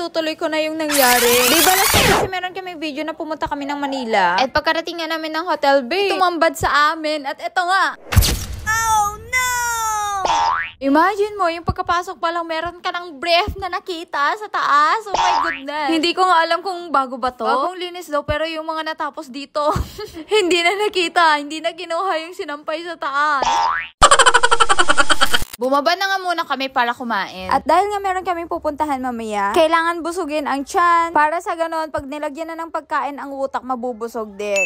natutuloy ko na yung nangyari. Di ba last time kasi meron kami video na pumunta kami ng Manila. At pagkarating nga namin ng Hotel Bay, tumambad sa amin. At eto nga. Oh no! Imagine mo, yung pagkapasok pa lang, meron ka ng brief na nakita sa taas. Oh my goodness. Hindi ko nga alam kung bago ba to. Bagong linis daw, pero yung mga natapos dito, hindi na nakita. Hindi na kinuha yung sinampay sa taas. Bumaba na nga muna kami para kumain. At dahil nga meron kaming pupuntahan mamaya, kailangan busugin ang tiyan. Para sa ganon, pag nilagyan na ng pagkain ang utak, mabubusog din.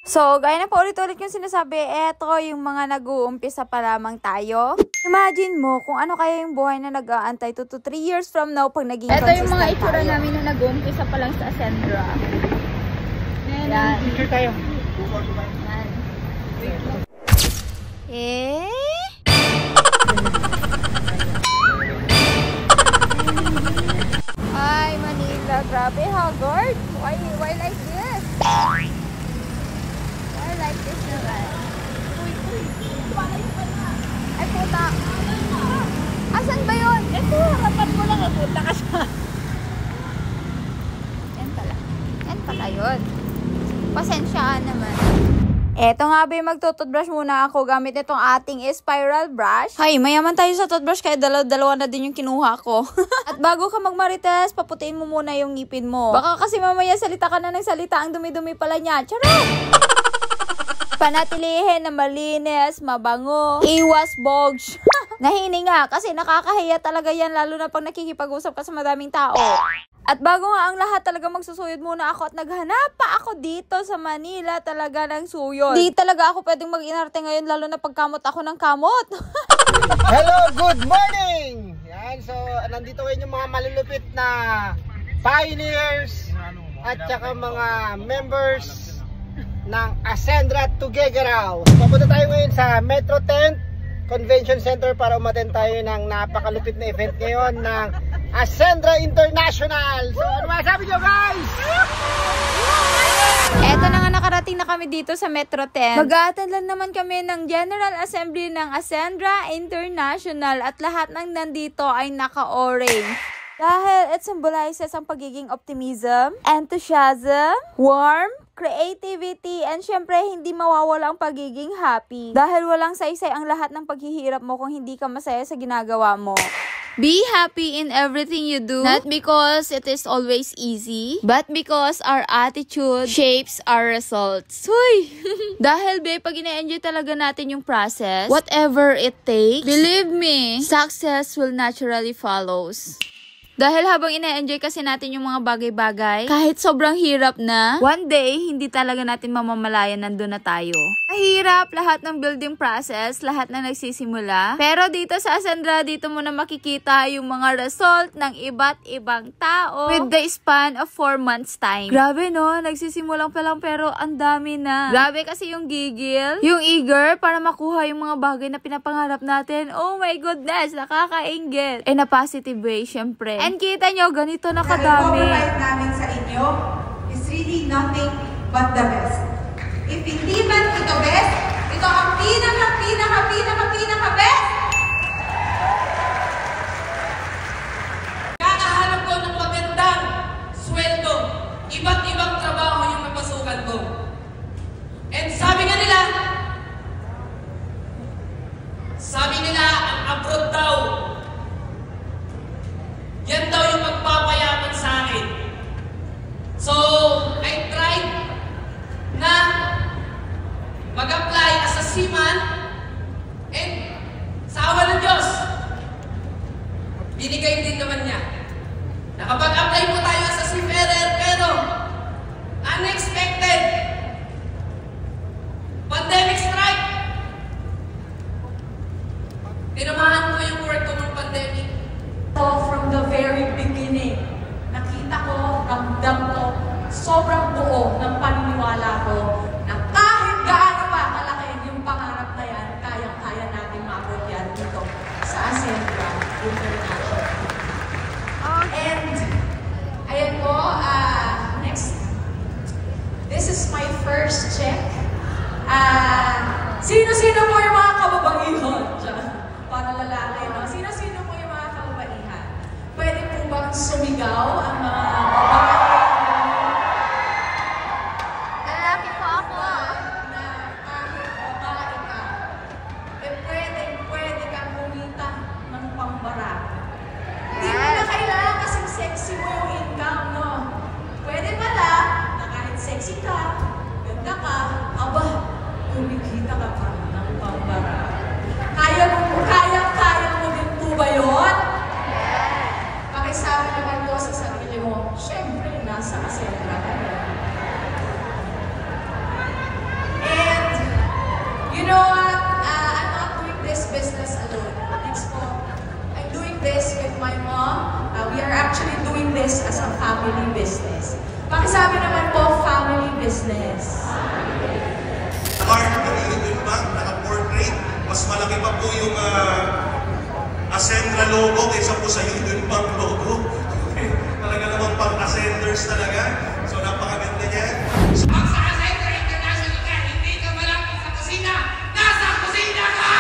So, gaya na paulit-ulit yung sinasabi, eto yung mga nag-uumpisa pa lamang tayo. Imagine mo kung ano kaya yung buhay na nag-aantay 2 to 3 years from now pag naging consistent tayo. Ito yung mga itsura namin na nag-uumpisa pa lang sa Ascendra. Yan. Picture tayo. Yan. Ay, Manila. Grabe, haggard. Why like this? Why like this naman? Ay, puta. Asan ba yun? Ito, harapan mo lang. Puta ka siya. Yan pala. Yan pala yun. Pasensyaan naman. Eto nga ba, magtututbrush muna ako gamit itong ating spiral brush. Hay, mayaman tayo sa toothbrush kaya dalawa na din yung kinuha ko. At bago ka magmarites, paputiin mo muna yung ngipin mo. Baka kasi mamaya salita ka na ng salita, ang dumi-dumi pala niya. Charot! Panatilihin na malinis, mabango, iwas bogs. Nahininga kasi nakakahiya talaga yan lalo na pag nakikipag-usap ka sa madaming tao. At bago nga ang lahat talaga magsusuyod muna ako at naghanap pa ako dito sa Manila talaga ng suyod. Di talaga ako pwedeng mag-inarte ngayon lalo na pagkamot ako ng kamot. Hello, good morning! Yan, so nandito ngayon yung mga malulupit na pioneers at saka mga members ng Ascendra Tuguegarao. Papunta tayo ngayon sa Metro 10 Convention Center para umattend tayo ng napakalupit na event ngayon ng Ascendra International. So ano masabi nyo, guys? Eto na nga, nakarating na kami dito sa Metro 10. Mag-a-attend lang naman kami ng General Assembly ng Ascendra International at lahat ng nandito ay naka-orange. Dahil it symbolizes ang pagiging optimism, enthusiasm, warmth, creativity, and syempre hindi mawawala ang pagiging happy. Dahil walang saysay ang lahat ng paghihirap mo kung hindi ka masaya sa ginagawa mo. Be happy in everything you do, not because it is always easy, but because our attitude shapes our results. Huy! Dahil babe, pag ina-enjoy talaga natin yung process, whatever it takes, believe me, success will naturally follows. Dahil habang ina-enjoy kasi natin yung mga bagay-bagay, kahit sobrang hirap na, one day, hindi talaga natin mamamalayan nandun na tayo. Mahirap lahat ng building process, lahat na nagsisimula. Pero dito sa Ascendra, dito mo na makikita yung mga result ng iba't ibang tao with the span of 4 months time. Grabe no, nagsisimulang pa lang pero ang dami na. Grabe kasi yung gigil, yung eager para makuha yung mga bagay na pinapangarap natin. Oh my goodness, nakakainggit. In a positive way, syempre. And kita nyo, ganito na kadami. The provide namin sa inyo is really nothing but the best. If hindi man ito best, ito ang pinaka-best! Kakahanap ko ng magandang sweldo. Iba't ibang trabaho yung napasukan ko. And sabi nila, ang abroad daw. Yan daw yung magpapayaman sa akin. So, I tried na mag-apply as a seaman and sa awa ng Diyos, binigay din naman niya. Nakapag-apply po tayo as a seafarer pero unexpected pandemic strike. Tinamahan ko yung work ko ng pandemic. So, from the very beginning, nakita ko, ramdam ko, sobrang buo ng paniniwala ko na kahit gaano pa kalaki yung pangarap na yan, kayang-kaya natin maabot yan dito sa Ascendra International. And, ayan po, next. This is my first check. Sino-sino po yung mga kababaihan? Para lalaki, no? Sino-sino po yung mga kababaihan? Pwede po bang sumigaw? sumigaw ang mga babae. Lalaki po ako. Na kahit babae ka, pwede kang kumita ng pambara. Hindi mo na kailangan kasing sexy mo yung income, no? Pwede pala na kahit sexy ka, ganda ka, aba, kumikita ka pa ng pambara. Kaya mo din po ba yun? Pakisabi naman po sa sarili mo, syempre, nasa Asendra ka na. And, you know what? I'm not doing this business alone. I'm doing this with my mom. We are actually doing this as a family business. Pakisabi naman po, family business. Card na Union Bank, naka-portrait. Mas malaki pa po yung Asendra logo kaysa po sa Union Bank logo. Talaga naman pang Ascenders talaga. So napakaganda niya. Pag sa Asendra International ka, hindi ka malapit sa kusina. Nasa kusina ka!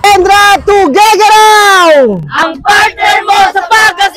Asendra Together! Ang partner mo sa pagkasama!